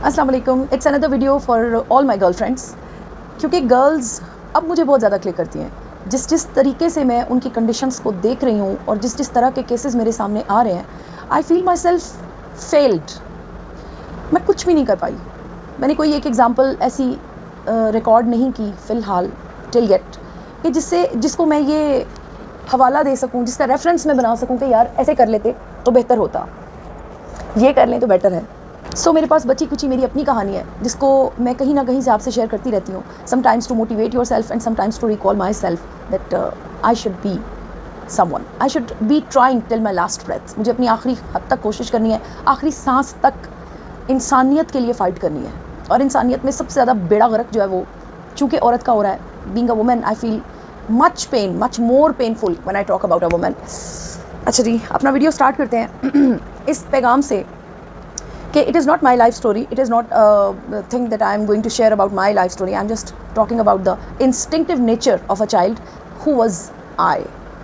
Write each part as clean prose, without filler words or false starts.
अस्सलाम वालेकुम। It's another video for all my girlfriends. क्योंकि गर्ल्स अब मुझे बहुत ज़्यादा क्लिक करती हैं। जिस तरीके से मैं उनकी कंडीशंस को देख रही हूँ और जिस तरह के केसेस मेरे सामने आ रहे हैं, I feel my self failed. मैं कुछ भी नहीं कर पाई। मैंने कोई एक एग्ज़ाम्पल ऐसी रिकॉर्ड नहीं की फ़िलहाल टिल येट कि जिसको मैं ये हवाला दे सकूँ, जिसका रेफरेंस मैं बना सकूँ कि यार ऐसे कर लेते तो बेहतर होता, ये कर लें तो बेटर है। मेरे पास बची कुची मेरी अपनी कहानी है जिसको मैं कहीं ना कहीं से आपसे शेयर करती रहती हूँ। Sometimes to motivate yourself and sometimes to recall myself that I should be someone, I should be trying till my last breath. मुझे अपनी आखिरी हद तक कोशिश करनी है, आखिरी सांस तक इंसानियत के लिए फ़ाइट करनी है। और इंसानियत में सबसे ज़्यादा बेड़ा गर्क जो है वो चूँकि औरत का हो रहा है। Being a woman I feel much pain, much more painful when I talk about a woman. अच्छा जी, अपना वीडियो स्टार्ट करते हैं इस पैगाम से कि it is not my life story, it is not a thing that I am going to share about my life story. I am just talking about the instinctive nature of a child who was I.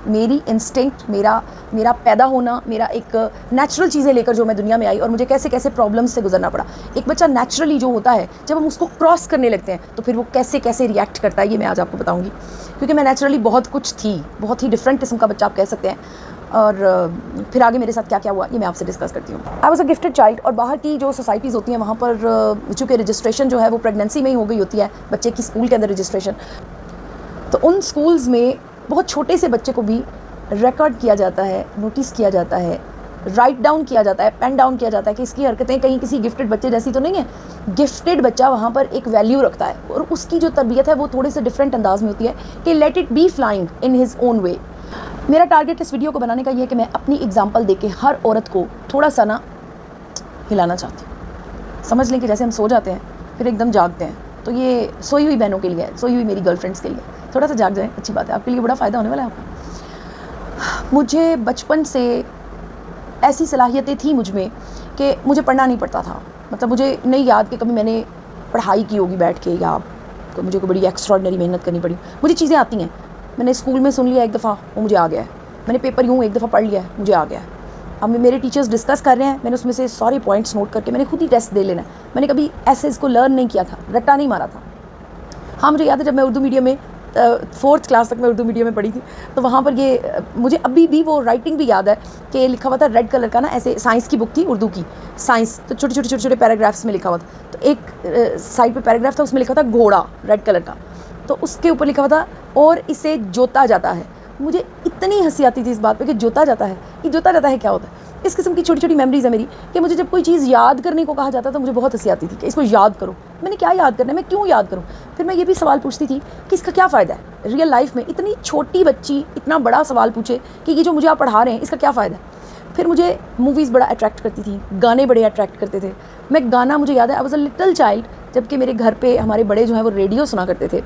मेरी instinct, मेरा पैदा होना, मेरा एक natural चीज़ें लेकर जो मैं दुनिया में आई और मुझे कैसे कैसे प्रॉब्लम्स से गुजरना पड़ा। एक बच्चा नेचुरली जो होता है जब हम उसको क्रॉस करने लगते हैं तो फिर वो कैसे कैसे रिएक्ट करता है, ये मैं आज आपको बताऊंगी। क्योंकि मैं नेचुरली बहुत कुछ थी, बहुत ही डिफरेंट किस्म का बच्चा आप कह सकते हैं। और फिर आगे मेरे साथ क्या क्या हुआ ये मैं आपसे डिस्कस करती हूँ। I was a gifted child. और बाहर की जो सोसाइटीज़ होती हैं वहाँ पर चूँकि रजिस्ट्रेशन जो है वो प्रेगनेंसी में ही हो गई होती है, बच्चे की स्कूल के अंदर रजिस्ट्रेशन। तो उन स्कूल्स में बहुत छोटे से बच्चे को भी रिकॉर्ड किया जाता है, नोटिस किया जाता है, राइट डाउन किया जाता है, पेन डाउन किया जाता है कि इसकी हरकतें कहीं किसी गिफ्टेड बच्चे जैसी तो नहीं है। गिफ्टेड बच्चा वहाँ पर एक वैल्यू रखता है और उसकी जो तरबियत है वो थोड़े से डिफरेंट अंदाज में होती है कि let it be flying in his own way. मेरा टारगेट इस वीडियो को बनाने का ये है कि मैं अपनी एग्जांपल देके हर औरत को थोड़ा सा ना हिलाना चाहती हूँ। समझ लें कि जैसे हम सो जाते हैं फिर एकदम जागते हैं, तो ये सोई हुई बहनों के लिए है, सोई हुई मेरी गर्लफ्रेंड्स के लिए। थोड़ा सा जाग जाए, अच्छी बात है, आपके लिए बड़ा फ़ायदा होने वाला है आपको। मुझे बचपन से ऐसी सलाहियतें थी मुझ में कि मुझे पढ़ना नहीं पड़ता था। मतलब मुझे नहीं याद कि कभी मैंने पढ़ाई की होगी बैठ के, या मुझे कोई बड़ी एक्स्ट्रॉर्डिनरी मेहनत करनी पड़ी। मुझे चीज़ें आती हैं। मैंने स्कूल में सुन लिया एक दफ़ा, वो मुझे आ गया है। मैंने पेपर यूँ एक दफ़ा पढ़ लिया है, मुझे आ गया है। अब मेरे टीचर्स डिस्कस कर रहे हैं, मैंने उसमें से सारे पॉइंट्स नोट करके मैंने खुद ही टेस्ट दे लेना है। मैंने कभी ऐसे इसको लर्न नहीं किया था, रट्टा नहीं मारा था। हाँ, मुझे याद है जब मैं उर्दू मीडियम में 4th क्लास तक मैं उर्दू मीडियम में पढ़ी थी, तो वहाँ पर ये मुझे अभी भी वो राइटिंग भी याद है कि लिखा हुआ था रेड कलर का ना, ऐसे साइंस की बुक थी उर्दू की, साइंस, तो छोटे छोटे पैराग्राफ्स में लिखा हुआ था। तो एक साइड पे पैराग्राफ था, उसमें लिखा था घोड़ा रेड कलर का, तो उसके ऊपर लिखा हुआ था और इसे जोता जाता है। मुझे इतनी हंसी आती थी इस बात पे कि जोता जाता है, ये जोता जाता है क्या होता है। इस किस्म की छोटी छोटी मेमोरीज है मेरी कि मुझे जब कोई चीज़ याद करने को कहा जाता तो मुझे बहुत हंसी आती थी कि इसको याद करो। मैंने क्या याद करना है, मैं क्यों याद करूँ। फिर मैं ये भी सवाल पूछती थी कि इसका क्या फ़ायदा है रियल लाइफ में। इतनी छोटी बच्ची इतना बड़ा सवाल पूछे कि ये जो मुझे आप पढ़ा रहे हैं इसका क्या फ़ायदा है। फिर मुझे मूवीज़ बड़ा अट्रैक्ट करती थी, गाने बड़े अट्रैक्ट करते थे। मैं गाना, मुझे याद है I was a little child, जबकि मेरे घर पे हमारे बड़े जो हैं वो रेडियो सुना करते थे,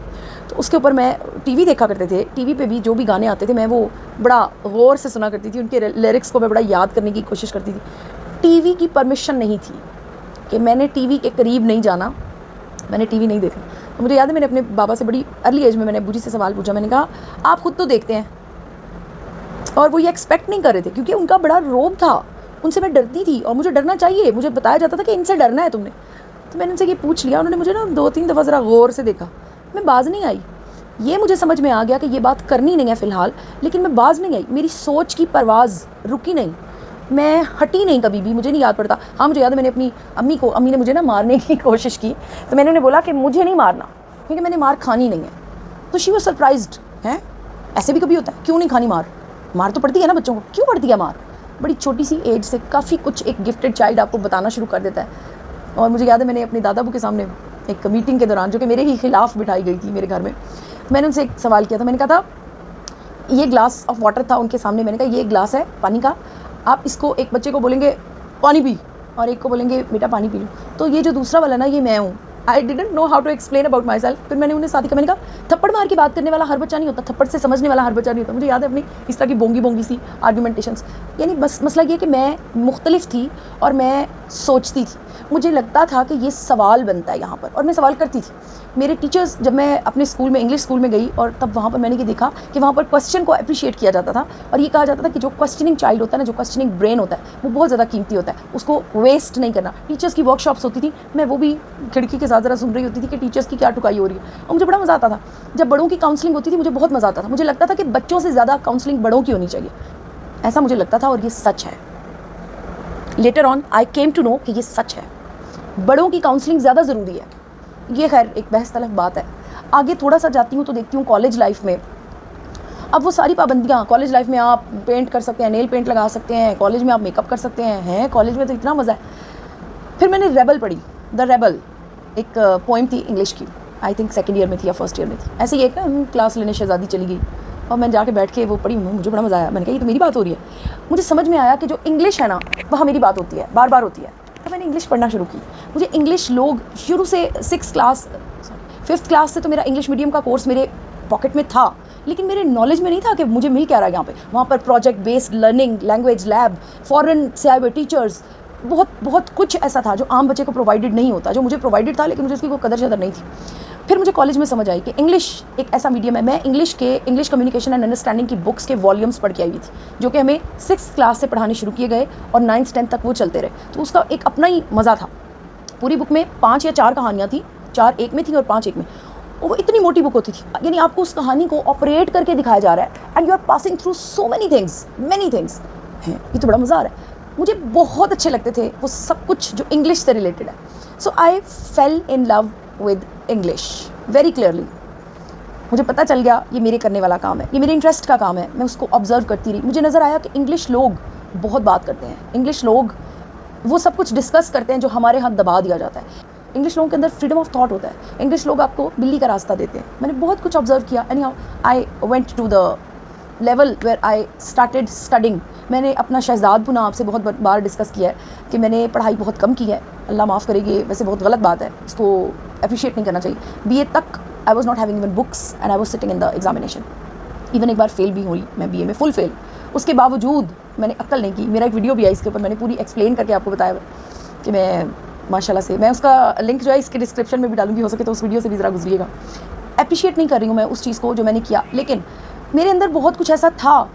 तो उसके ऊपर मैं टीवी देखा करते थे। टीवी पे भी जो भी गाने आते थे मैं वो बड़ा गौर से सुना करती थी, उनके लिरिक्स को मैं बड़ा याद करने की कोशिश करती थी। टीवी की परमिशन नहीं थी कि मैंने टीवी के करीब नहीं जाना, मैंने टीवी नहीं देखा। तो मुझे याद है मैंने अपने बाबा से बड़ी अर्ली एज में मैंने अब्बू जी से सवाल पूछा। मैंने कहा आप खुद तो देखते हैं, और वो ये एक्सपेक्ट नहीं कर रहे थे क्योंकि उनका बड़ा रोब था, उनसे मैं डरती थी और मुझे डरना चाहिए। मुझे बताया जाता था कि इनसे डरना है तुमने। तो मैंने उनसे ये पूछ लिया, उन्होंने मुझे ना 2-3 दफ़ा ज़रा गौर से देखा, मैं बाज नहीं आई। ये मुझे समझ में आ गया कि ये बात करनी नहीं है फ़िलहाल, लेकिन मैं बाज नहीं आई। मेरी सोच की परवाज़ रुकी नहीं, मैं हटी नहीं कभी भी। मुझे नहीं याद पड़ता। हाँ, मुझे याद है मैंने अपनी अम्मी ने मुझे ना मारने की कोशिश की, तो मैंने उन्हें बोला कि मुझे नहीं मारना क्योंकि मैंने मार खानी नहीं है। तो शी वॉज सरप्राइज्ड, हैं ऐसे भी कभी होता है, क्यों नहीं खानी मार तो पड़ती है ना बच्चों को, क्यों पड़ती है मार। बड़ी छोटी सी एज से काफ़ी कुछ एक गिफ्टेड चाइल्ड आपको बताना शुरू कर देता है। और मुझे याद है मैंने अपने दादाबू के सामने एक मीटिंग के दौरान, जो कि मेरे ही खिलाफ बिठाई गई थी मेरे घर में, मैंने उनसे एक सवाल किया था। मैंने कहा था, ये ग्लास ऑफ वाटर था उनके सामने, मैंने कहा ये ग्लास है पानी का, आप इसको एक बच्चे को बोलेंगे पानी पी और एक को बोलेंगे बेटा पानी पी लो, तो ये जो दूसरा वाला ना ये मैं हूँ, I didn't know how to explain about myself. फिर मैंने उन्हें साथ ही कहा, मैंने कहा थप्पड़ मार के बात करने वाला हर बच्चा नहीं होता, थप्पड़ से समझने वाला हर बच्चा नहीं होता। मुझे याद है अपनी इस तरह की बोंगी सी आर्ग्यूमेंटेशंस। यानी बस मसला ये कि मैं मुख्तलिफ थी और मैं सोचती थी। मुझे लगता था कि ये सवाल बनता है यहाँ पर, और मैं सवाल करती थी। मेरे टीचर्स, जब मैं अपने स्कूल में इंग्लिश स्कूल में गई और तब वहाँ पर मैंने ये देखा कि वहाँ पर क्वेश्चन को अप्रिशिएट किया जाता था, और ये कहा जाता था कि जो क्वेश्चनिंग चाइल्ड होता है ना, जो क्वेश्चनिंग ब्रेन होता है, वो बहुत ज़्यादा कीमती होता है, उसको वेस्ट नहीं करना। टीचर्स की वर्कशॉप्स होती थी, मैं वो भी खिड़की के साथ ज़रा सुन रही होती थी कि टीचर्स की क्या टुकाई हो रही है, और मुझे बड़ा मज़ा आता था। जब बड़ों की काउंसलिंग होती थी मुझे बहुत मज़ा आता था। मुझे लगता था कि बच्चों से ज़्यादा काउंसलिंग बड़ों की होनी चाहिए, ऐसा मुझे लगता था, और ये सच है। Later on I came to know कि ये सच है, बड़ों की काउंसलिंग ज़्यादा ज़रूरी है। ये खैर एक बहस तलब बात है। आगे थोड़ा सा जाती हूँ तो देखती हूँ कॉलेज लाइफ में। अब वो सारी पाबंदियाँ, कॉलेज लाइफ में आप पेंट कर सकते हैं, नेल पेंट लगा सकते हैं, कॉलेज में आप मेकअप कर सकते हैं, कॉलेज में तो इतना मज़ा है। फिर मैंने रेबल पढ़ी, द रेबल, एक पोइम थी इंग्लिश की, आई थिंक सेकेंड ईयर में थी या फर्स्ट ईयर में थी। ऐसे ही एक ना क्लास लेने शहज़ादी चली गई और मैं जाके बैठ के वो पढ़ी, मुझे बड़ा मज़ा आया। मैंने कहा ये तो मेरी बात हो रही है। मुझे समझ में आया कि जो इंग्लिश है ना, वहाँ मेरी बात होती है, बार बार होती है। तो मैंने इंग्लिश पढ़ना शुरू की। मुझे इंग्लिश लोग शुरू से 5th क्लास से तो मेरा इंग्लिश मीडियम का कोर्स मेरे पॉकेट में था, लेकिन मेरे नॉलेज में नहीं था कि मुझे मिल क्या रहा है यहाँ पे। वहाँ पर project based learning, language lab, foreign से आए हुए टीचर्स, बहुत कुछ ऐसा था जो आम बच्चे को प्रोवाइडेड नहीं होता, जो मुझे प्रोवाइडेड था, लेकिन मुझे उसकी कोई कदर शदर नहीं थी। फिर मुझे कॉलेज में समझ आई कि इंग्लिश एक ऐसा मीडियम है। मैं इंग्लिश कम्युनिकेशन एंड अंडरस्टैंडिंग की बुक्स के वॉल्यूम्स पढ़ के आई हुई थी, जो कि हमें 6th क्लास से पढ़ाने शुरू किए गए और 9th 10th तक वो चलते रहे। तो उसका एक अपना ही मज़ा था। पूरी बुक में 5 या 4 कहानियाँ थी, 4 एक में थी और 5 एक में। वो इतनी मोटी बुक होती थी, यानी आपको उस कहानी को ऑपरेट करके दिखाया जा रहा है, and you are passing through so many things हैं। ये तो बड़ा मज़ा आ रहा है। मुझे बहुत अच्छे लगते थे वो सब कुछ जो इंग्लिश से रिलेटेड है। So I fell in love with English very clearly. मुझे पता चल गया ये मेरे करने वाला काम है, ये मेरे इंटरेस्ट का काम है। मैं उसको ऑब्जर्व करती रही। मुझे नज़र आया कि इंग्लिश लोग बहुत बात करते हैं, इंग्लिश लोग वो सब कुछ डिस्कस करते हैं जो हमारे हाथ दबा दिया जाता है। इंग्लिश लोगों के अंदर फ्रीडम ऑफ थॉट होता है। इंग्लिश लोग आपको बिल्ली का रास्ता देते हैं। मैंने बहुत कुछ ऑब्जर्व किया। Anyhow I went to the level where I started studying. मैंने अपना शहजादपुना आपसे बहुत बार डिस्कस किया है कि मैंने पढ़ाई बहुत कम की है। अल्लाह माफ़ करेगी, वैसे बहुत गलत बात है, इसको अप्रिशिएट नहीं करना चाहिए। BA तक I was not having even books and I was sitting in the examination. Even एक बार फेल भी हुई मैं BA में, फुल फेल। उसके बावजूद मैंने अक्ल नहीं की। मेरा एक वीडियो भी है इसके ऊपर, मैंने पूरी एक्सप्लेन करके आपको बताया कि मैं माशाल्लाह से, मैं उसका लिंक जो है इसके डिस्क्रिप्शन में भी डालूंगी, हो सके तो उस वीडियो से भी ज़रा गुजरिएगा। अप्रिशिएट नहीं कर रही हूँ मैं उस चीज़ को जो मैंने किया, लेकिन मेरे अंदर बहुत कुछ ऐसा था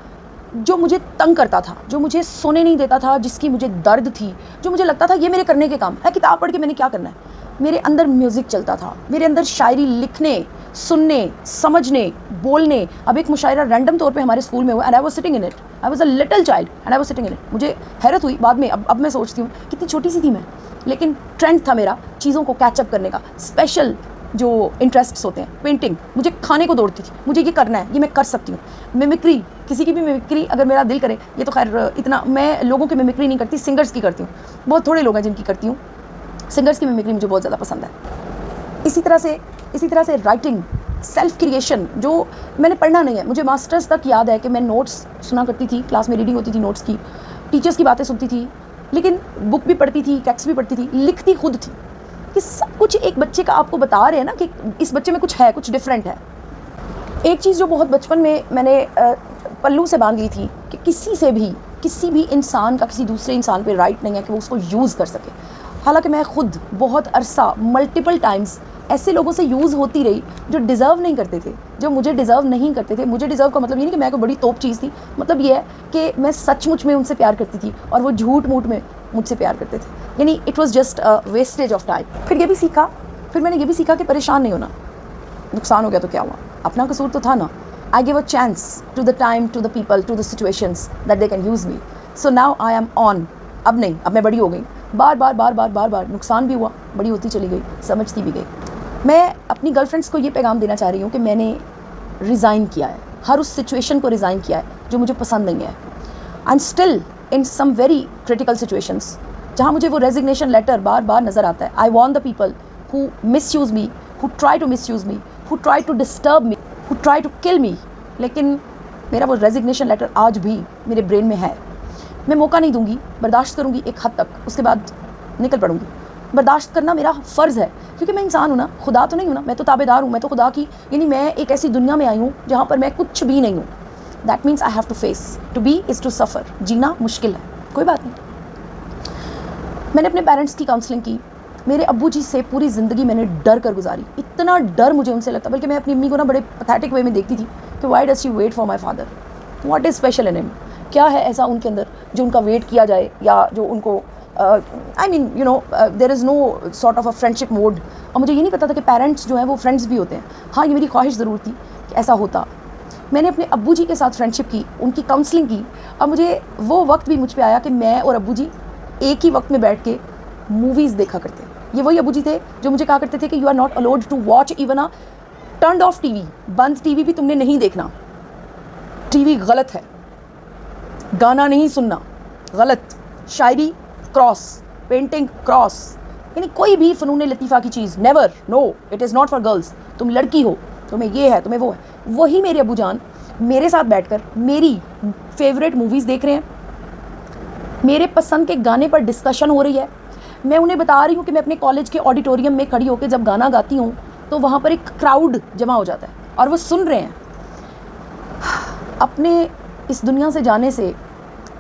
जो मुझे तंग करता था, जो मुझे सोने नहीं देता था, जिसकी मुझे दर्द थी, जो मुझे लगता था ये मेरे करने के काम है। किताब पढ़ के मैंने क्या करना है। मेरे अंदर म्यूज़िक चलता था, मेरे अंदर शायरी लिखने, सुनने, समझने, बोलने। अब एक मुशायरा रैंडम तौर पे हमारे स्कूल में हुआ, and I was sitting in it. I was a little child and I was sitting in it. मुझे हैरत हुई बाद में, अब मैं सोचती हूँ कितनी छोटी सी थी मैं, लेकिन ट्रेंड था मेरा चीज़ों को कैचअप करने का। स्पेशल जो इंटरेस्ट्स होते हैं, पेंटिंग, मुझे खाने को दौड़ती थी, मुझे ये करना है, ये मैं कर सकती हूँ। मिमिक्री, किसी की भी मिमिक्री अगर मेरा दिल करे, ये तो खैर इतना मैं लोगों की मिमिक्री नहीं करती, सिंगर्स की करती हूँ। बहुत थोड़े लोग हैं जिनकी करती हूँ। सिंगर्स की मिमिक्री मुझे बहुत ज़्यादा पसंद है। इसी तरह से राइटिंग, सेल्फ क्रिएशन, जो मैंने पढ़ना नहीं है। मुझे मास्टर्स तक याद है कि मैं नोट्स सुना करती थी, क्लास में रीडिंग होती थी नोट्स की, टीचर्स की बातें सुनती थी, लेकिन बुक भी पढ़ती थी, टेक्स्ट भी पढ़ती थी, लिखती खुद थी। कि सब कुछ एक बच्चे का आपको बता रहे हैं ना कि इस बच्चे में कुछ है, कुछ डिफरेंट है। एक चीज़ जो बहुत बचपन में मैंने पल्लू से बांध ली थी कि किसी भी इंसान का किसी दूसरे इंसान पे राइट नहीं है कि वो उसको यूज़ कर सके। हालांकि मैं खुद बहुत अरसा, मल्टीपल टाइम्स ऐसे लोगों से यूज़ होती रही जो डिज़र्व नहीं करते थे, जो मुझे डिज़र्व नहीं करते थे। मुझे डिज़र्व का मतलब ये नहीं कि मैं कोई बड़ी तोप चीज़ थी, मतलब ये है कि मैं सचमुच में उनसे प्यार करती थी और वो झूठ मूठ में मुझसे प्यार करते थे। यानी it was just a wastage of time. फिर मैंने ये भी सीखा कि परेशान नहीं होना। नुकसान हो गया तो क्या हुआ, अपना कसूर तो था ना। I give a chance to the time, to the people, to the situations that they can use me. So now I am on. अब नहीं, अब मैं बड़ी हो गई। बार बार नुकसान भी हुआ, बड़ी होती चली गई, समझती भी गई। मैं अपनी गर्लफ्रेंड्स को ये पैगाम देना चाह रही हूँ कि मैंने रिज़ाइन किया है, हर उस सिचुएशन को रिज़ाइन किया है जो मुझे पसंद नहीं है। I am still in some very critical situations जहाँ मुझे वो रेजिग्नेशन लेटर बार बार नज़र आता है। I want the people who misuse me, who try to misuse me, who try to disturb me, who try to kill me. लेकिन मेरा वो resignation letter आज भी मेरे ब्रेन में है। मैं मौका नहीं दूंगी, बर्दाश्त करूंगी एक हद तक, उसके बाद निकल पड़ूंगी। बर्दाश्त करना मेरा फ़र्ज़ है, क्योंकि मैं इंसान हूँ ना, खुदा तो नहीं हूँ ना, मैं तो ताबेदार हूँ, मैं तो खुदा की, यानी मैं एक ऐसी दुनिया में आई हूँ जहाँ पर मैं कुछ भी नहीं हूँ। That means I have to face, to be is to suffer, जीना मुश्किल है, कोई बात नहीं। मैंने अपने पेरेंट्स की काउंसलिंग की, मेरे अब्बू जी से पूरी ज़िंदगी मैंने डर कर गुजारी, इतना डर मुझे उनसे लगता, बल्कि मैं अपनी अम्मी को ना बड़े पैथेटिक वे में देखती थी कि why does she wait for my father, what is special in him, क्या है ऐसा उनके अंदर जो उनका वेट किया जाए, या जो उनको I mean you know there is no sort of a friendship mode. और मुझे ये नहीं पता था कि पेरेंट्स जो हैं वो फ्रेंड्स भी होते हैं। हाँ, ये मेरी ख्वाहिश ज़रूर थी कि ऐसा होता। मैंने अपने अब्बू जी के साथ फ्रेंडशिप की, उनकी काउंसलिंग की, और मुझे वो वक्त भी मुझ पे आया कि मैं और अब्बू जी एक ही वक्त में बैठ के मूवीज़ देखा करते। ये वही अब्बू जी थे जो मुझे कहा करते थे कि you are not allowed to watch even a turned off TV, बंद टीवी भी तुमने नहीं देखना, टीवी गलत है, गाना नहीं सुनना गलत, शायरी क्रॉस, पेंटिंग क्रॉस, यानी कोई भी फ़नून लतीफ़ा की चीज़ never, no, it is not for girls, तुम लड़की हो, तुम्हें ये है, तुम्हें वो है। वही मेरे अब्बू जान मेरे साथ बैठकर मेरी फेवरेट मूवीज़ देख रहे हैं, मेरे पसंद के गाने पर डिस्कशन हो रही है, मैं उन्हें बता रही हूँ कि मैं अपने कॉलेज के ऑडिटोरियम में खड़ी होकर जब गाना गाती हूँ तो वहाँ पर एक क्राउड जमा हो जाता है और वो सुन रहे हैं। अपने इस दुनिया से जाने से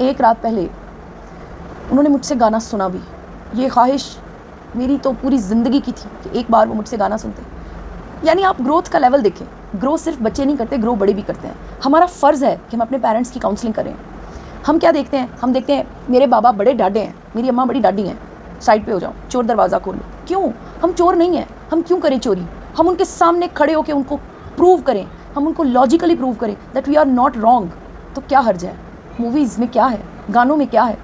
एक रात पहले उन्होंने मुझसे गाना सुना भी। ये ख्वाहिश मेरी तो पूरी ज़िंदगी की थी कि एक बार वो मुझसे गाना सुनते। यानी आप ग्रोथ का लेवल देखें, ग्रो सिर्फ बच्चे नहीं करते, ग्रो बड़े भी करते हैं। हमारा फ़र्ज़ है कि हम अपने पेरेंट्स की काउंसलिंग करें। हम क्या देखते हैं, हम देखते हैं मेरे बाबा बड़े डाढ़े हैं, मेरी अम्मा बड़ी डाढ़ी हैं, साइड पे हो जाओ, चोर दरवाज़ा खोलो। क्यों? हम चोर नहीं हैं, हम क्यों करें चोरी? हम उनके सामने खड़े होकर उनको प्रूव करें, हम उनको लॉजिकली प्रूव करें that we are not wrong. तो क्या हर्ज है? मूवीज़ में क्या है, गानों में क्या है,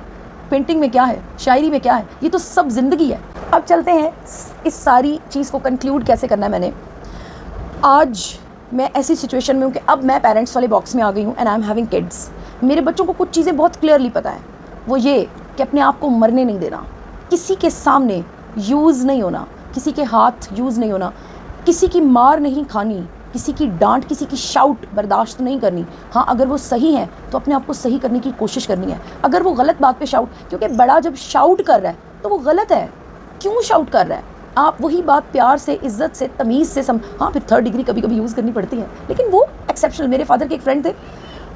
पेंटिंग में क्या है, शायरी में क्या है? ये तो सब ज़िंदगी है। अब चलते हैं इस सारी चीज़ को कंक्लूड कैसे करना है। मैंने आज मैं ऐसी सिचुएशन में हूँ कि अब मैं पेरेंट्स वाले बॉक्स में आ गई हूँ and I am having kids. मेरे बच्चों को कुछ चीज़ें बहुत क्लियरली पता है, वो ये कि अपने आप को मरने नहीं देना, किसी के सामने यूज़ नहीं होना, किसी के हाथ यूज़ नहीं होना, किसी की मार नहीं खानी, किसी की डांट, किसी की शाउट बर्दाश्त नहीं करनी। हाँ, अगर वो सही है तो अपने आप को सही करने की कोशिश करनी है। अगर वो गलत बात पे शाउट, क्योंकि बड़ा जब शाउट कर रहा है तो वो गलत है, क्यों शाउट कर रहा है? आप वही बात प्यार से, इज्जत से, तमीज़ से हाँ, फिर थर्ड डिग्री कभी कभी यूज़ करनी पड़ती है, लेकिन वो एक्सेप्शनल। मेरे फादर के एक फ्रेंड थे,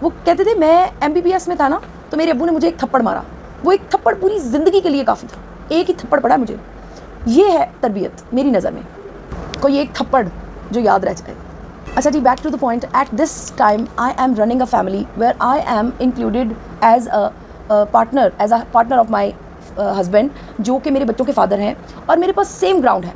वो कहते थे मैं MBBS में था ना तो मेरे अब्बू ने मुझे एक थप्पड़ मारा, वो एक थप्पड़ पूरी ज़िंदगी के लिए काफ़ी था, एक ही थप्पड़ पड़ा मुझे। ये है तरबियत मेरी नज़र में, कोई एक थप्पड़ जो याद रह जाए। अच्छा जी, back to the point. At this time I am running a family where I am included as a partner of my husband, जो कि मेरे बच्चों के फादर हैं, और मेरे पास सेम ग्राउंड है।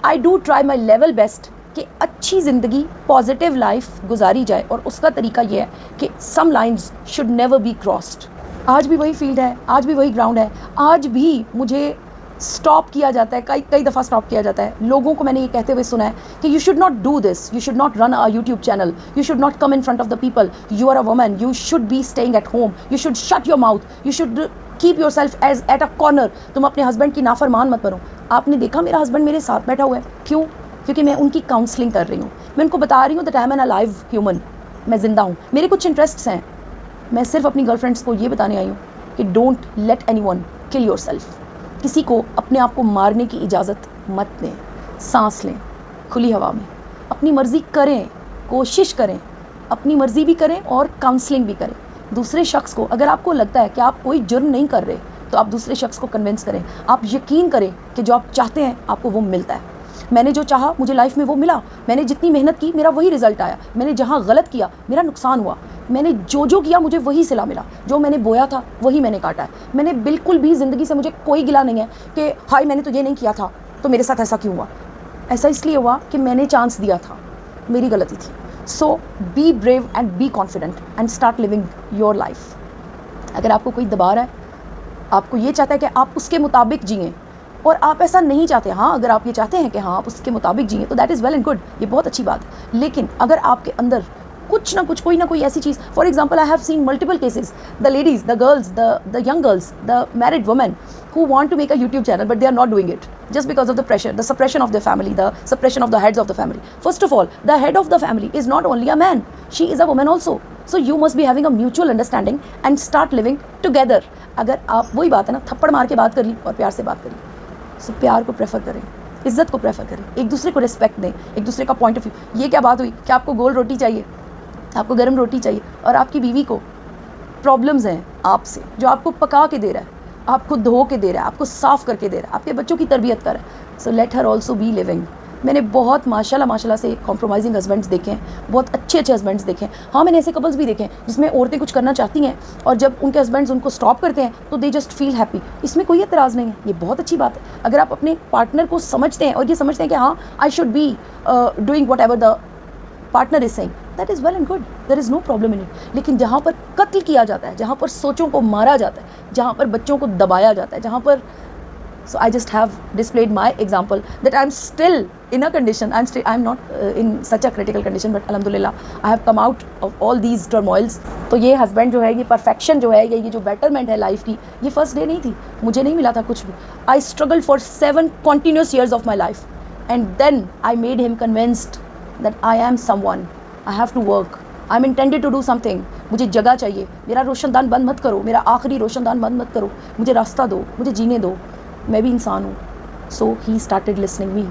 I do try my level best कि अच्छी ज़िंदगी, पॉजिटिव लाइफ गुजारी जाए, और उसका तरीका ये है कि some lines should never be crossed. आज भी वही फील्ड है, आज भी वही ग्राउंड है, आज भी मुझे स्टॉप किया जाता है, कई दफ़ा स्टॉप किया जाता है। लोगों को मैंने ये कहते हुए सुना है कि you should not do this, you should not run a YouTube channel, you should not come in front of the people, you are a woman, you should be staying at home, you should shut your mouth, you should keep yourself as at a corner, तुम अपने husband की नाफरमान मत बनो। आपने देखा मेरा husband मेरे साथ बैठा हुआ है, क्यों? क्योंकि मैं उनकी काउंसलिंग कर रही हूँ, मैं उनको बता रही हूँ that I am an alive human, मैं ज़िंदा हूँ, मेरे कुछ इंटरेस्ट्स हैं। मैं सिर्फ अपनी गर्लफ्रेंड्स को ये बताने आई हूँ कि don't let anyone kill yourself. किसी को अपने आप को मारने की इजाज़त मत दें। सांस लें खुली हवा में, अपनी मर्ज़ी करें, कोशिश करें, अपनी मर्ज़ी भी करें और काउंसलिंग भी करें। दूसरे शख्स को, अगर आपको लगता है कि आप कोई जुर्म नहीं कर रहे, तो आप दूसरे शख्स को कन्विंस करें। आप यकीन करें कि जो आप चाहते हैं आपको वो मिलता है। मैंने जो चाहा मुझे लाइफ में वो मिला, मैंने जितनी मेहनत की मेरा वही रिज़ल्ट आया, मैंने जहाँ गलत किया मेरा नुकसान हुआ, मैंने जो किया मुझे वही सिला मिला, जो मैंने बोया था वही मैंने काटा है। मैंने बिल्कुल भी ज़िंदगी से मुझे कोई गिला नहीं है कि हाय मैंने तो ये नहीं किया था तो मेरे साथ ऐसा क्यों हुआ। ऐसा इसलिए हुआ कि मैंने चांस दिया था, मेरी गलती थी। So be brave and be confident and start living your life. अगर आपको कोई दबा रहा है, आपको ये चाहता है कि आप उसके मुताबिक जिएँ, और आप ऐसा नहीं चाहते, हाँ अगर आप ये चाहते हैं कि हाँ आप उसके मुताबिक जिए तो that is well and good, ये बहुत अच्छी बात है। लेकिन अगर आपके अंदर कुछ ना कुछ, कोई ना कोई ऐसी चीज़, for example I have seen multiple cases, the ladies, the girls, the young girls, the married women who want to make a YouTube channel but they are not doing it just because of the pressure, the suppression of the family, the suppression of the heads of the family. First of all, the head of the family is not only a man, she is a woman also. So you must be having a mutual understanding and start living together. अगर आप, वही बात है ना, थप्पड़ मार के बात करी और प्यार से बात करी, सो प्यार को प्रेफर करें, इज्जत को प्रेफर करें, एक दूसरे को रिस्पेक्ट दें, एक दूसरे का पॉइंट ऑफ व्यू। ये क्या बात हुई कि आपको गोल रोटी चाहिए, आपको गर्म रोटी चाहिए, और आपकी बीवी को प्रॉब्लम्स हैं आपसे, जो आपको पका के दे रहा है, आपको धो के दे रहा है, आपको साफ़ करके दे रहा है, आपके बच्चों की तरबियत कर रहा है। So let her also be living. मैंने बहुत माशाल्लाह से कॉम्प्रोमाइजिंग हस्बैंड्स देखे हैं, बहुत अच्छे हस्बैंड्स देखे हैं। हाँ, मैंने ऐसे कपल्स भी देखे हैं जिसमें औरतें कुछ करना चाहती हैं और जब उनके हस्बैंड्स उनको स्टॉप करते हैं तो दे जस्ट फील हैप्पी। इसमें कोई एतराज़ नहीं है, ये बहुत अच्छी बात है। अगर आप अपने पार्टनर को समझते हैं और ये समझते हैं कि हाँ, I should be doing whatever the partner is saying, that is well and good, there is no problem in it. लेकिन जहाँ पर कत्ल किया जाता है, जहाँ पर सोचों को मारा जाता है, जहाँ पर बच्चों को दबाया जाता है, जहाँ पर so I just have displayed my example that I'm still in a condition, I'm not in such a critical condition, but alhamdulillah I have come out of all these turmoils. तो ये husband जो है, ये perfection जो है, ये जो betterment है life की, ये first day नहीं थी, मुझे नहीं मिला था कुछ भी। I struggled for 7 continuous years of my life and then I made him convinced that I am someone, I have to work, I'm intended to do something। मुझे जगह चाहिए, मेरा रोशनदान बंद मत करो, मेरा आखिरी रोशनदान बंद मत करो, मुझे रास्ता दो, मुझे जीने दो, मैं भी इंसान हूँ। So he started listening me.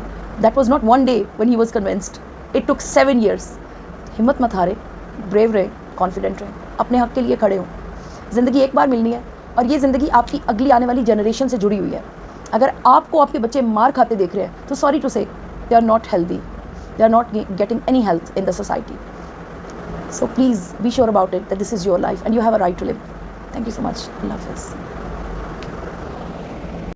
That was not one day when he was convinced, it took 7 years। हिम्मत मत हारे, ब्रेव रहे, कॉन्फिडेंट रहे, अपने हक के लिए खड़े हों। ज़िंदगी एक बार मिलनी है और ये ज़िंदगी आपकी अगली आने वाली जनरेशन से जुड़ी हुई है। अगर आपको आपके बच्चे मार खाते देख रहे हैं तो sorry to say, they are not healthy, they are not getting any health in the society. So please be sure about it that this is your life and you have a right to live. Thank you so much. अल्लाह हाफ़िज़।